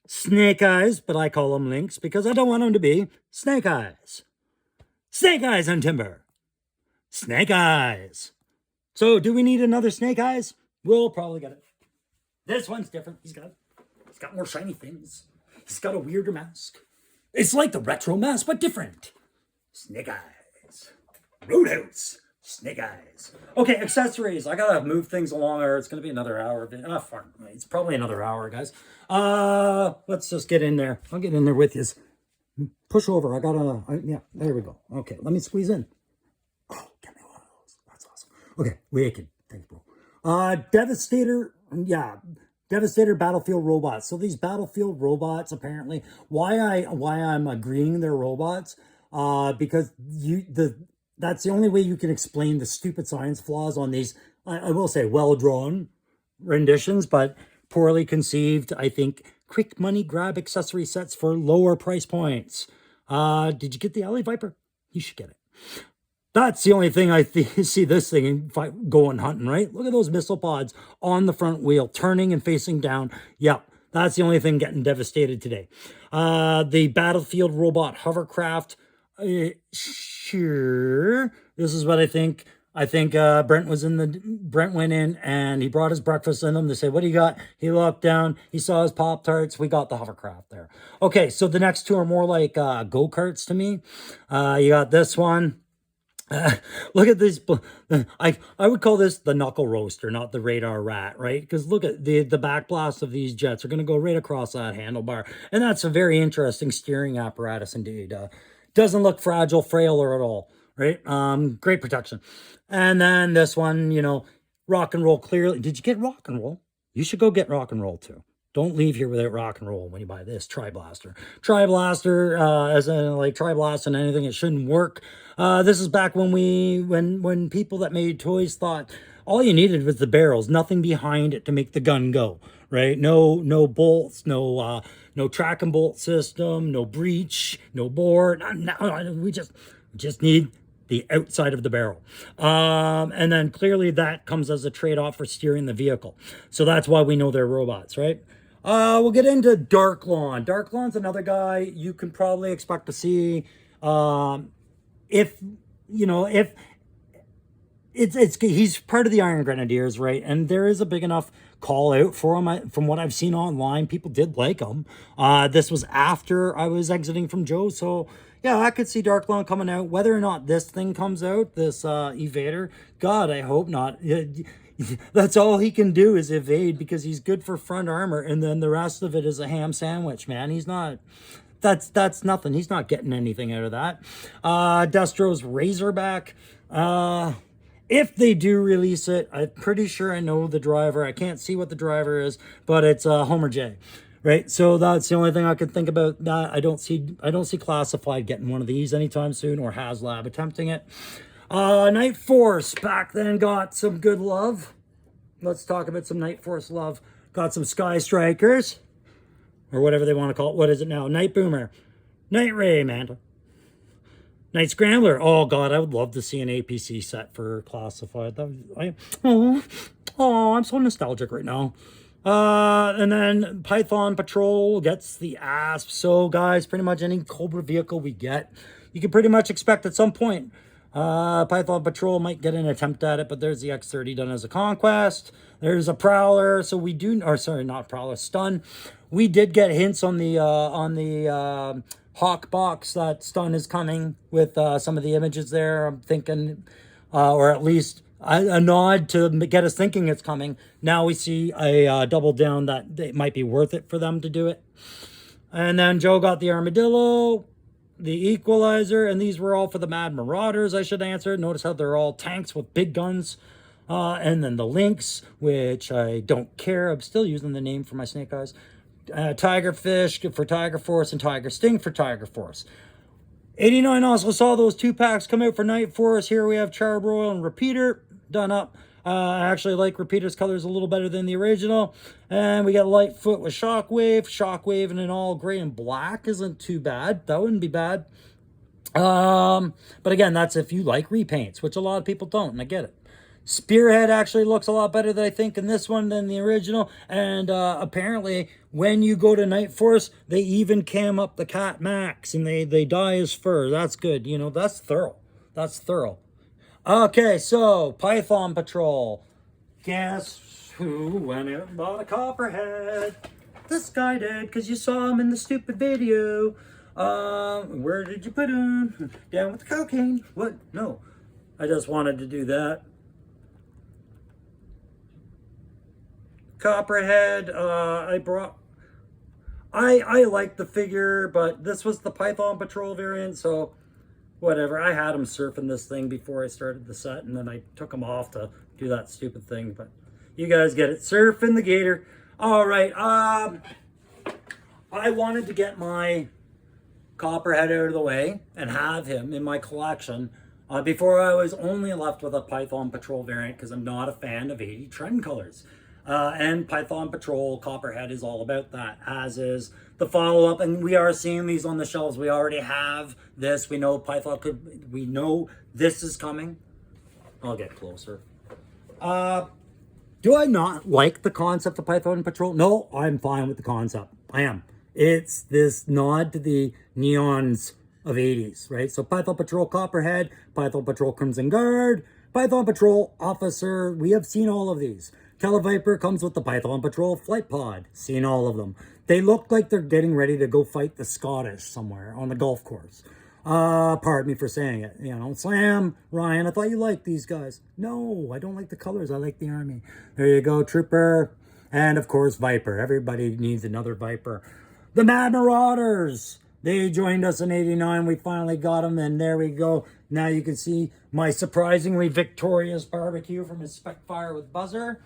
Snake Eyes, but I call them Lynx because I don't want them to be Snake Eyes. Snake Eyes on timber. Snake Eyes. So, do we need another Snake Eyes? We'll probably get it. This one's different. He's got more shiny things. He's got a weirder mask. It's like the retro mask, but different. Snake Eyes. Roadhouse. Snake Eyes. Okay, accessories. I gotta move things along, or it's gonna be another hour. It's probably another hour, guys. Let's just get in there. I'll get in there with you. Push over. There we go. Okay, let me squeeze in. Oh, get me one of those. That's awesome. Okay, wicked. Thanks, bro. Devastator Battlefield robots. So these Battlefield robots, apparently, why I'm agreeing they're robots, because that's the only way you can explain the stupid science flaws on these, I will say, well-drawn renditions, but poorly conceived, I think, quick money grab accessory sets for lower price points. Did you get the Alley Viper? You should get it. That's the only thing I see this thing going hunting, right? Look at those missile pods on the front wheel, turning and facing down. Yeah, that's the only thing getting devastated today. The Battlefield robot hovercraft. Sure. This is what I think. I think Brent went in and he brought his breakfast in them. They say, what do you got? He looked down. He saw his Pop-Tarts. We got the hovercraft there. Okay, so the next two are more like go-karts to me. You got this one. Look at this. I would call this the knuckle roaster, not the radar rat, right? Because look at the backblast of these jets are going to go right across that handlebar. And that's a very interesting steering apparatus indeed. Doesn't look fragile, frail, or at all, right? Great protection. And then this one, you know, rock and roll clearly. Did you get rock and roll? You should go get rock and roll too. Don't leave here without rock and roll when you buy this Tri-Blaster. Tri-Blaster, as in like Tri-Blast and anything, it shouldn't work. This is back when when people that made toys thought all you needed was the barrels, nothing behind it to make the gun go, right? No bolts, no track and bolt system, no breech, no bore. No, we just need the outside of the barrel. And then clearly that comes as a trade-off for steering the vehicle. So that's why we know they're robots, right? We'll get into Dark Lawn. Dark Lawn's another guy you can probably expect to see. If he's part of the Iron Grenadiers, right? And there is a big enough call out for him. From what I've seen online, people did like him. This was after I was exiting from Joe, so yeah, I could see Dark Lawn coming out. Whether or not this thing comes out, this Evader, God, I hope not. That's all he can do is evade because he's good for front armor, and then the rest of it is a ham sandwich, man. He's not. That's nothing. He's not getting anything out of that. Destro's Razorback. If they do release it, I'm pretty sure I know the driver. I can't see what the driver is, but it's Homer J. Right, so that's the only thing I can think about. That I don't see Classified getting one of these anytime soon, or HasLab attempting it. Night Force back then got some good love. Let's talk about some Night Force love. Got some Sky Strikers, or whatever they want to call it. What is it now? Night Boomer, Night Ray, Manta, Night Scrambler. Oh God, I would love to see an APC set for Classified. I'm so nostalgic right now. And then Python Patrol gets the ASP. So guys, pretty much any Cobra vehicle we get, you can pretty much expect at some point. Python Patrol might get an attempt at it, but there's the X30 done as a Conquest. There's a Prowler. So we do, or sorry, not Prowler, Stun. We did get hints on the Hawk box that Stun is coming with some of the images there. I'm thinking, or at least a nod to get us thinking it's coming. Now we see a double down that it might be worth it for them to do it. And then Joe got the Armadillo, the Equalizer, and these were all for the Mad Marauders, I should answer. Notice how they're all tanks with big guns. And then the Lynx, which I don't care. I'm still using the name for my Snake Eyes. Tiger Fish for Tiger Force, and Tiger Sting for Tiger Force. 89 also saw those 2 packs come out for Night Force. Here we have Charbroil and Repeater done up. I actually like Repeater's colors a little better than the original. And we got Lightfoot with Shockwave in an all gray and black isn't too bad. That wouldn't be bad. But again, that's if you like repaints, which a lot of people don't, and I get it. Spearhead actually looks a lot better than I think in this one than the original. And apparently when you go to Night Force, they even cam up the Cat Max and they dye his fur. That's good. You know, that's thorough. That's thorough. Okay, so Python Patrol. Guess who went out and bought a Copperhead? This guy did, because you saw him in the stupid video. Where did you put him? Down with the cocaine. What? No. I just wanted to do that. Copperhead, I like the figure, but this was the Python Patrol variant, so whatever. I had him surfing this thing before I started the set, and then I took him off to do that stupid thing, but you guys get it. Surfing the gator. All right, I wanted to get my Copperhead out of the way and have him in my collection before I was only left with a Python Patrol variant, because I'm not a fan of 80 trend colors. And Python Patrol Copperhead is all about that, as is the follow-up, and we are seeing these on the shelves. We already have this. We know we know this is coming. I'll get closer. Do I not like the concept of Python Patrol? No, I'm fine with the concept. I am. It's this nod to the neons of 80s, right? So Python Patrol Copperhead, Python Patrol Crimson Guard, Python Patrol Officer. We have seen all of these. Televiper comes with the Python Patrol Flight Pod. Seen all of them. They look like they're getting ready to go fight the Scottish somewhere on the golf course. Pardon me for saying it. You know, Slam, Ryan, I thought you liked these guys. No, I don't like the colors. I like the army. There you go, Trooper. And of course, Viper. Everybody needs another Viper. The Mad Marauders. They joined us in 89. We finally got them, and there we go. Now you can see my surprisingly victorious barbecue from his Specfire with buzzer.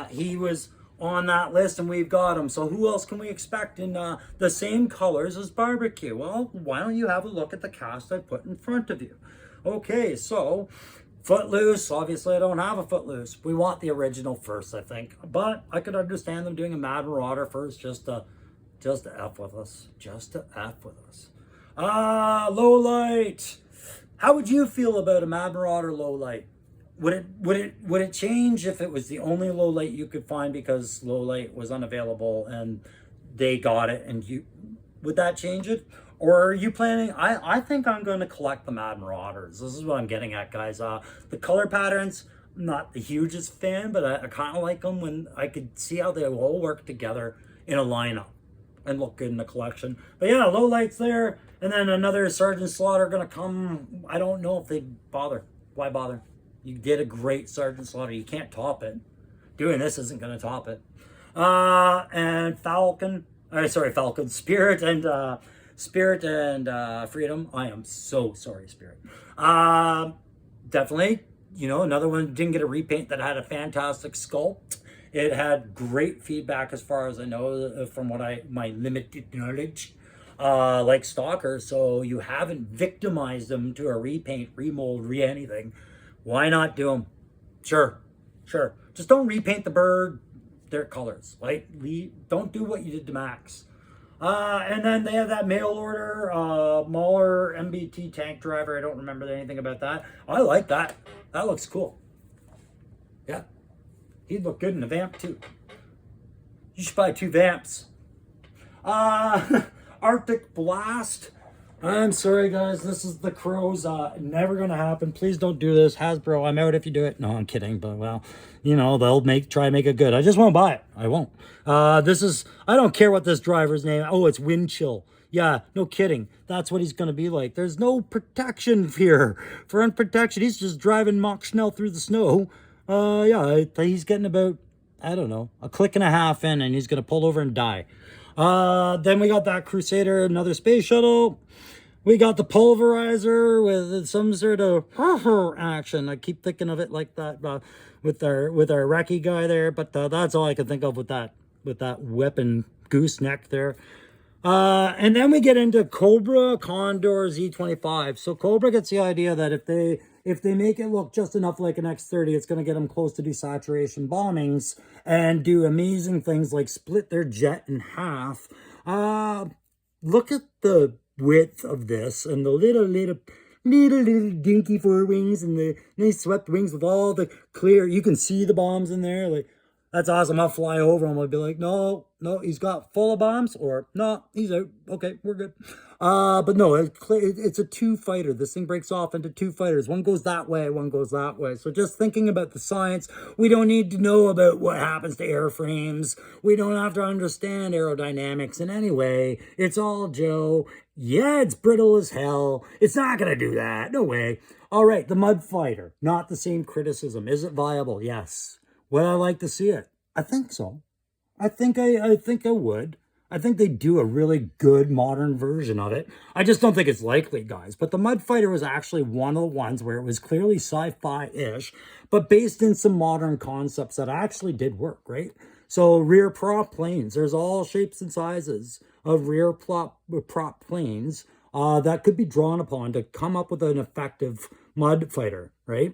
He was on that list, and we've got him. So who else can we expect in the same colors as barbecue? Well, why don't you have a look at the cast I put in front of you? Okay, so Footloose. Obviously, I don't have a Footloose. We want the original first, I think. But I could understand them doing a Mad Marauder first, just to F with us. Just to F with us. Low light. How would you feel about a Mad Marauder low light? Would it change if it was the only low light you could find because low light was unavailable and they got it, and would that change it? Or are you planning? I think I'm going to collect the Mad Marauders. This is what I'm getting at, guys. The color patterns, I'm not the hugest fan, but I kind of like them when I could see how they all work together in a lineup and look good in the collection. But yeah, low lights there, and then another Sergeant Slaughter going to come. I don't know if they bother. Why bother? You did a great Sergeant Slaughter. You can't top it. Doing this isn't going to top it. And Falcon. Spirit and Freedom. I am so sorry, Spirit. Definitely, another one didn't get a repaint that had a fantastic sculpt. It had great feedback as far as I know from my limited knowledge. Like Stalker, so you haven't victimized them to a repaint, remold, anything. Why not do them? Sure. Just don't repaint the bird, their colors. Like, don't do what you did to Max. And then they have that mail order Mauler MBT tank driver. I don't remember anything about that. I like that. That looks cool. Yeah. He'd look good in a vamp too. You should buy 2 vamps. Arctic Blast. I'm sorry, guys. This is the Crows. Never gonna happen. Please don't do this, Hasbro. I'm out if you do it. No, I'm kidding. But well, they'll try and make it good. I just won't buy it. I won't. I don't care what this driver's name. Oh, it's Wind Chill. Yeah, no kidding. That's what he's gonna be like. There's no protection here. For unprotection, he's just driving Mach Schnell through the snow. Yeah, he's getting about, I don't know, a click and a half in, and he's gonna pull over and die. Then we got that Crusader, another space shuttle. We got the Pulverizer with some sort of action. I keep thinking of it like that with our Recce guy there, but that's all I can think of with that weapon gooseneck there. And then we get into Cobra Condor Z25. So Cobra gets the idea that if they make it look just enough like an X-30, it's going to get them close to desaturation bombings and do amazing things like split their jet in half. Look at the width of this and the little dinky forewings and the nice swept wings with all the clear. You can see the bombs in there. Like, that's awesome. I'll fly over him. I'll be like, no, he's got full of bombs, or no, he's out. Okay, we're good. But no, it's a 2-fighter. This thing breaks off into 2 fighters. One goes that way, one goes that way. So just thinking about the science, we don't need to know about what happens to airframes. We don't have to understand aerodynamics in any way. It's all Joe. Yeah, it's brittle as hell. It's not going to do that. No way. All right, the Mud Fighter. Not the same criticism. Is it viable? Yes. Would I like to see it? I think so. I think I would. I think they do a really good modern version of it. I just don't think it's likely, guys. But the Mud Fighter was actually one of the ones where it was clearly sci-fi-ish, but based in some modern concepts that actually did work, right? So rear prop planes, there's all shapes and sizes of rear prop planes that could be drawn upon to come up with an effective Mud Fighter, right?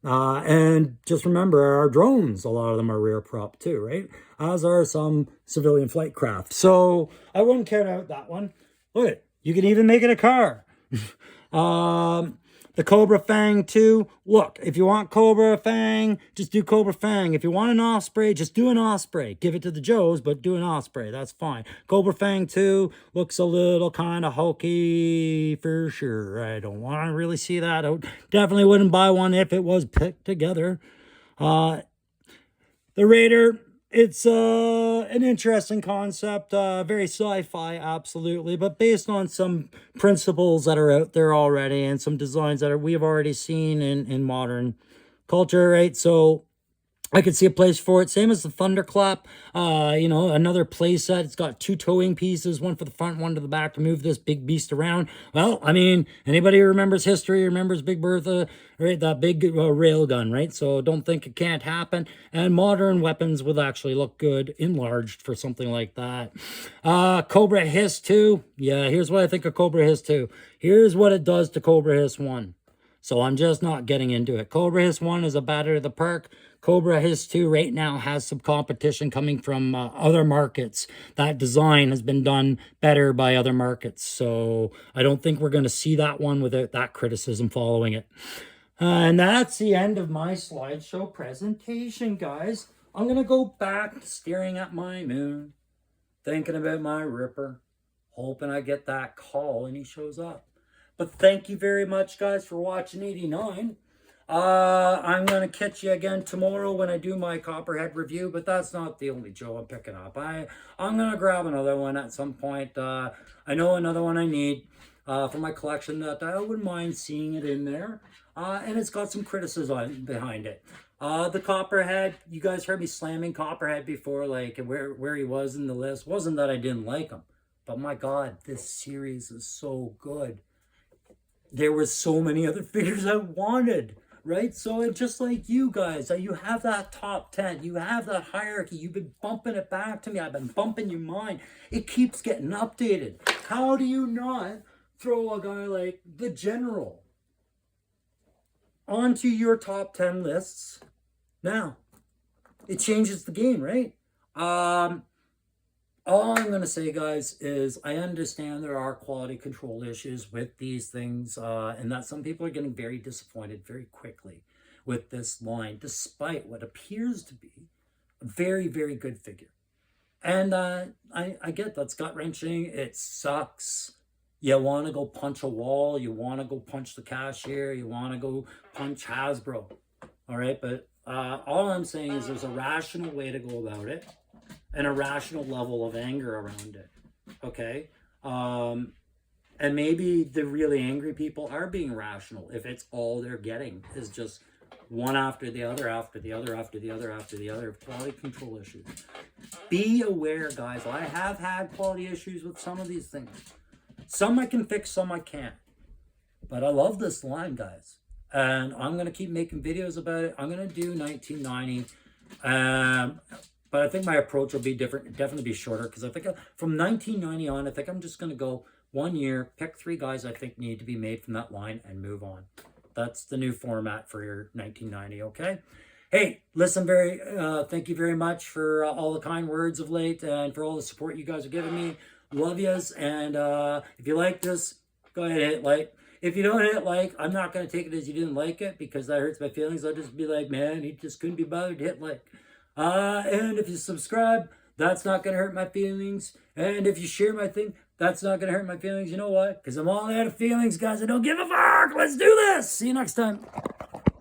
And just remember, our drones, a lot of them are rear prop too, right? As are some civilian flight craft. So I wouldn't care about that one. Look, you can even make it a car. The Cobra Fang 2. Look, if you want Cobra Fang, just do Cobra Fang. If you want an Osprey, just do an Osprey. Give it to the Joes, but do an Osprey. That's fine. Cobra Fang 2 looks a little kind of hokey for sure. I don't want to really see that. I definitely wouldn't buy one if it was put together. The Raider. It's an interesting concept, very sci-fi, absolutely, but based on some principles that are out there already and some designs that we have already seen in modern culture, right? So I could see a place for it. Same as the Thunderclap. You know, another play set. It's got 2 towing pieces, one for the front, one to the back to move this big beast around. Well, I mean, anybody who remembers history remembers Big Bertha, right? That big rail gun, right? So don't think it can't happen. And modern weapons would actually look good enlarged for something like that. Cobra Hiss 2. Yeah, here's what I think of Cobra Hiss 2. Here's what it does to Cobra Hiss 1. So I'm just not getting into it. Cobra Hiss 1 is a batter of the park. Cobra Hiss 2 right now has some competition coming from other markets. That design has been done better by other markets. So I don't think we're going to see that one without that criticism following it. And that's the end of my slideshow presentation, guys. I'm going to go back to staring at my moon, thinking about my Ripper, hoping I get that call and he shows up. But thank you very much, guys, for watching 89. I'm going to catch you again tomorrow when I do my Copperhead review, but that's not the only Joe I'm picking up. I'm going to grab another one at some point. I know another one I need for my collection that I wouldn't mind seeing it in there. And it's got some criticism behind it. The Copperhead, you guys heard me slamming Copperhead before, like where he was in the list. Wasn't that I didn't like him, but my God, this series is so good. There were so many other figures I wanted, right? So it's just like you guys, you have that top 10, you have that hierarchy, you've been bumping it back to me, I've been bumping your mind. It keeps getting updated. How do you not throw a guy like the General onto your top 10 lists now? It changes the game, right? All I'm going to say, guys, is I understand there are quality control issues with these things, and that some people are getting very disappointed very quickly with this line, despite what appears to be a very, very good figure. And I get that's gut-wrenching. It sucks. You want to go punch a wall. You want to go punch the cashier. You want to go punch Hasbro. All right, but all I'm saying is there's a rational way to go about it. And a rational level of anger around it, okay? And maybe the really angry people are being rational if it's all they're getting is just one after the other, after the other, after the other, after the other, quality control issues. Be aware, guys. I have had quality issues with some of these things. Some I can fix, some I can't. But I love this line, guys. And I'm going to keep making videos about it. I'm going to do 1990. But I think my approach will be different, definitely be shorter, because I think from 1990 on, I think I'm just going to go 1 year, pick 3 guys I think need to be made from that line, and move on. That's the new format for your 1990, okay? Hey, listen, thank you very much for all the kind words of late, and for all the support you guys are giving me. Love yous, and if you like this, go ahead and hit like. If you don't hit like, I'm not going to take it as you didn't like it, because that hurts my feelings. I'll just be like, man, he just couldn't be bothered to hit like. And if you subscribe, that's not going to hurt my feelings. And if you share my thing, that's not going to hurt my feelings. You know what? Because I'm all out of feelings, guys. I don't give a fuck. Let's do this. See you next time.